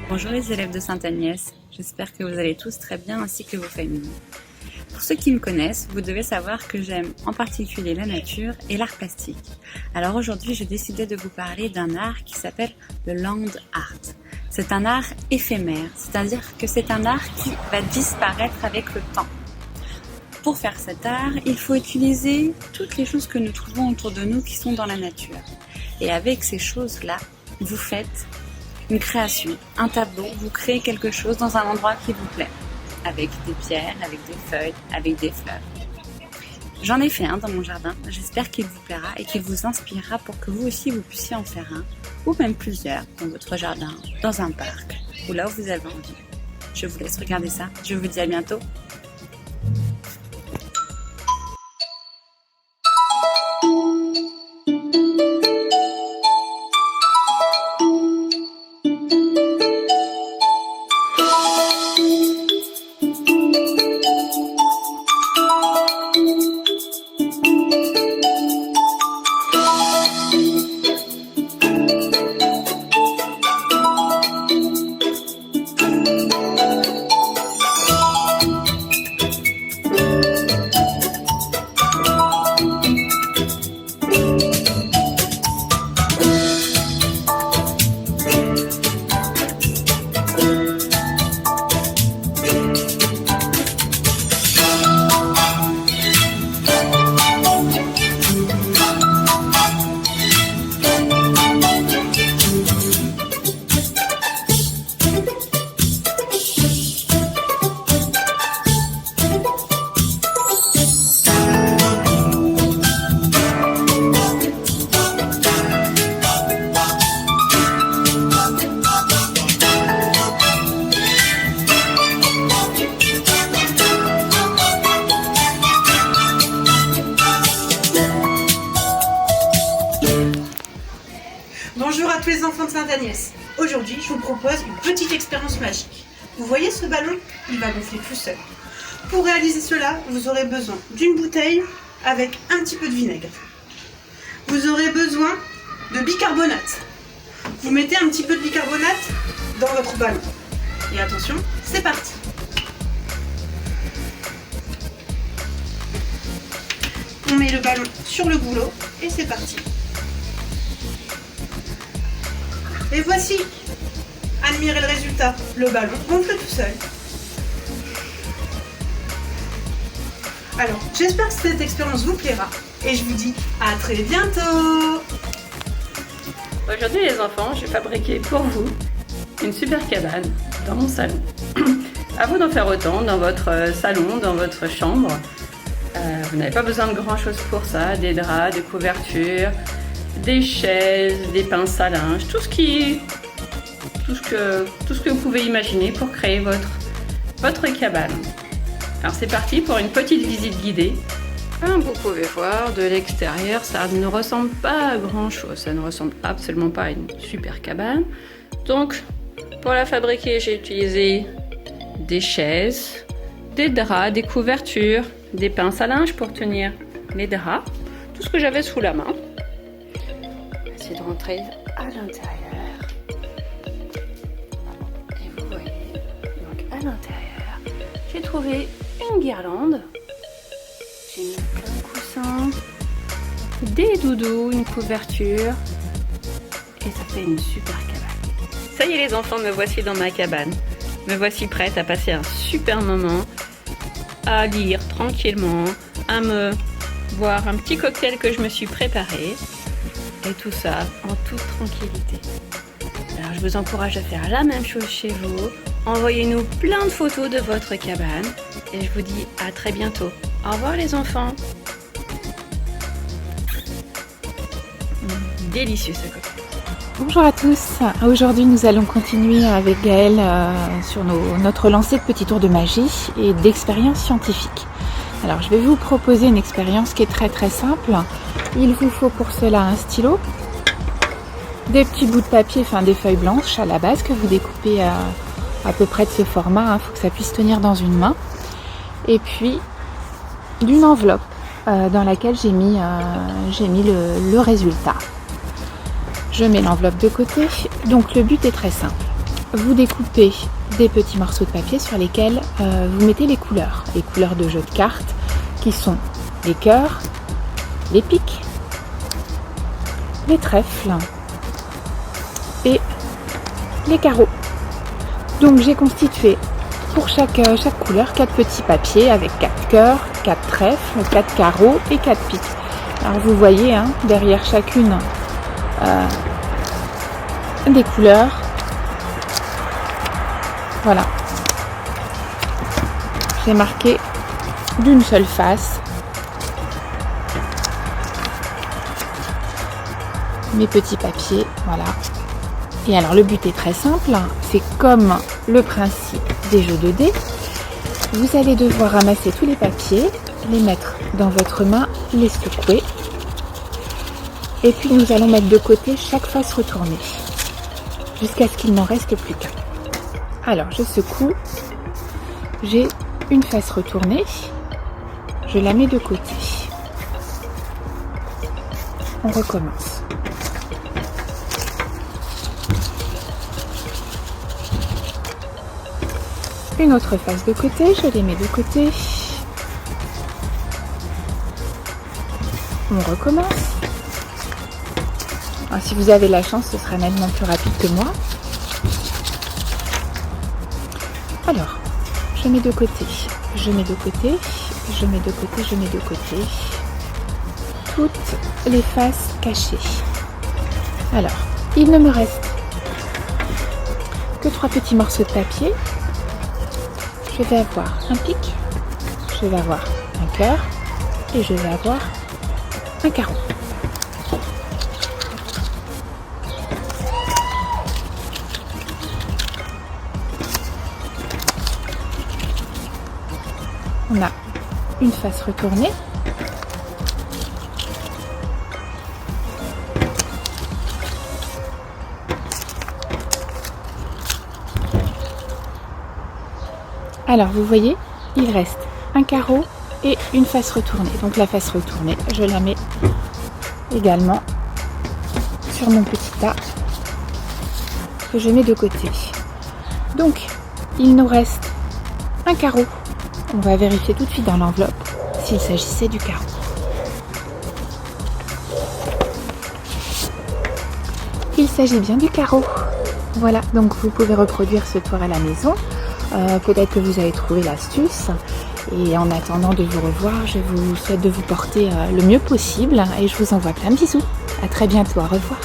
Bonjour les élèves de Sainte-Agnès, j'espère que vous allez tous très bien ainsi que vos familles. Pour ceux qui me connaissent, vous devez savoir que j'aime en particulier la nature et l'art plastique. Alors aujourd'hui, j'ai décidé de vous parler d'un art qui s'appelle le land art. C'est un art éphémère, c'est-à-dire que c'est un art qui va disparaître avec le temps. Pour faire cet art, il faut utiliser toutes les choses que nous trouvons autour de nous qui sont dans la nature. Et avec ces choses-là, vous faites une création, un tableau, vous créez quelque chose dans un endroit qui vous plaît, avec des pierres, avec des feuilles, avec des fleurs. J'en ai fait un dans mon jardin, j'espère qu'il vous plaira et qu'il vous inspirera pour que vous aussi vous puissiez en faire un, ou même plusieurs dans votre jardin, dans un parc, ou là où vous avez envie. Je vous laisse regarder ça, je vous dis à bientôt. Bonjour à tous les enfants de Sainte-Agnès. Aujourd'hui, je vous propose une petite expérience magique. Vous voyez ce ballon? Il va gonfler tout seul. Pour réaliser cela, vous aurez besoin d'une bouteille avec un petit peu de vinaigre. Vous aurez besoin de bicarbonate. Vous mettez un petit peu de bicarbonate dans votre ballon. Et attention, c'est parti. On met le ballon sur le goulot et c'est parti. Et voici, admirez le résultat, le ballon gonfle tout seul. Alors, j'espère que cette expérience vous plaira et je vous dis à très bientôt. Aujourd'hui les enfants, j'ai fabriqué pour vous une super cabane dans mon salon. À vous d'en faire autant dans votre salon, dans votre chambre. Vous n'avez pas besoin de grand chose pour ça, des draps, des couvertures, des chaises, des pinces à linge, tout ce que vous pouvez imaginer pour créer votre cabane. Alors c'est parti pour une petite visite guidée. Comme vous pouvez voir de l'extérieur, ça ne ressemble pas à grand chose, ça ne ressemble absolument pas à une super cabane. Donc pour la fabriquer, j'ai utilisé des chaises, des draps, des couvertures, des pinces à linge pour tenir les draps, tout ce que j'avais sous la main. Essayer de rentrer à l'intérieur. Et vous voyez, donc à l'intérieur, j'ai trouvé une guirlande. J'ai mis plein de coussins, des doudous, une couverture. Et ça fait une super cabane. Ça y est les enfants, me voici dans ma cabane. Me voici prête à passer un super moment, à lire tranquillement, à me boire un petit cocktail que je me suis préparé. Et tout ça en toute tranquillité. Alors je vous encourage à faire la même chose chez vous. Envoyez-nous plein de photos de votre cabane. Et je vous dis à très bientôt. Au revoir les enfants. Délicieux ce cocktail. Bonjour à tous, aujourd'hui nous allons continuer avec Gaëlle sur notre lancée de petits tours de magie et d'expériences scientifiques. Alors je vais vous proposer une expérience qui est très simple. Il vous faut pour cela un stylo, des petits bouts de papier, enfin des feuilles blanches à la base que vous découpez à peu près de ce format, faut que ça puisse tenir dans une main. Et puis d'une enveloppe dans laquelle j'ai mis le résultat. Je mets l'enveloppe de côté. Donc le but est très simple. Vous découpez des petits morceaux de papier sur lesquels vous mettez les couleurs de jeu de cartes qui sont les cœurs, les piques, les trèfles et les carreaux. Donc j'ai constitué pour chaque couleur 4 petits papiers avec 4 cœurs, 4 trèfles, 4 carreaux et 4 piques. Alors vous voyez derrière chacune des couleurs. Voilà. J'ai marqué d'une seule face mes petits papiers, voilà. Et alors le but est très simple, c'est comme le principe des jeux de dés. Vous allez devoir ramasser tous les papiers, les mettre dans votre main, les secouer. Et puis nous allons mettre de côté chaque face retournée, jusqu'à ce qu'il n'en reste plus qu'un. Alors je secoue, j'ai une face retournée, je la mets de côté. On recommence. Une autre face de côté, je les mets de côté. On recommence. Alors, si vous avez la chance, ce sera nettement plus rapide que moi. Alors, je mets de côté, je mets de côté, je mets de côté, je mets de côté. Toutes les faces cachées. Alors, il ne me reste que 3 petits morceaux de papier. Je vais avoir un pic, je vais avoir un cœur et je vais avoir un carreau. On a une face retournée. Alors vous voyez, il reste un carreau et une face retournée. Donc la face retournée, je la mets également sur mon petit tas que je mets de côté. Donc il nous reste un carreau. On va vérifier tout de suite dans l'enveloppe s'il s'agissait du carreau. Il s'agit bien du carreau. Voilà, donc vous pouvez reproduire ce tour à la maison. Peut-être que vous avez trouvé l'astuce. Et en attendant de vous revoir, je vous souhaite de vous porter le mieux possible et je vous envoie plein de bisous. À très bientôt, au revoir.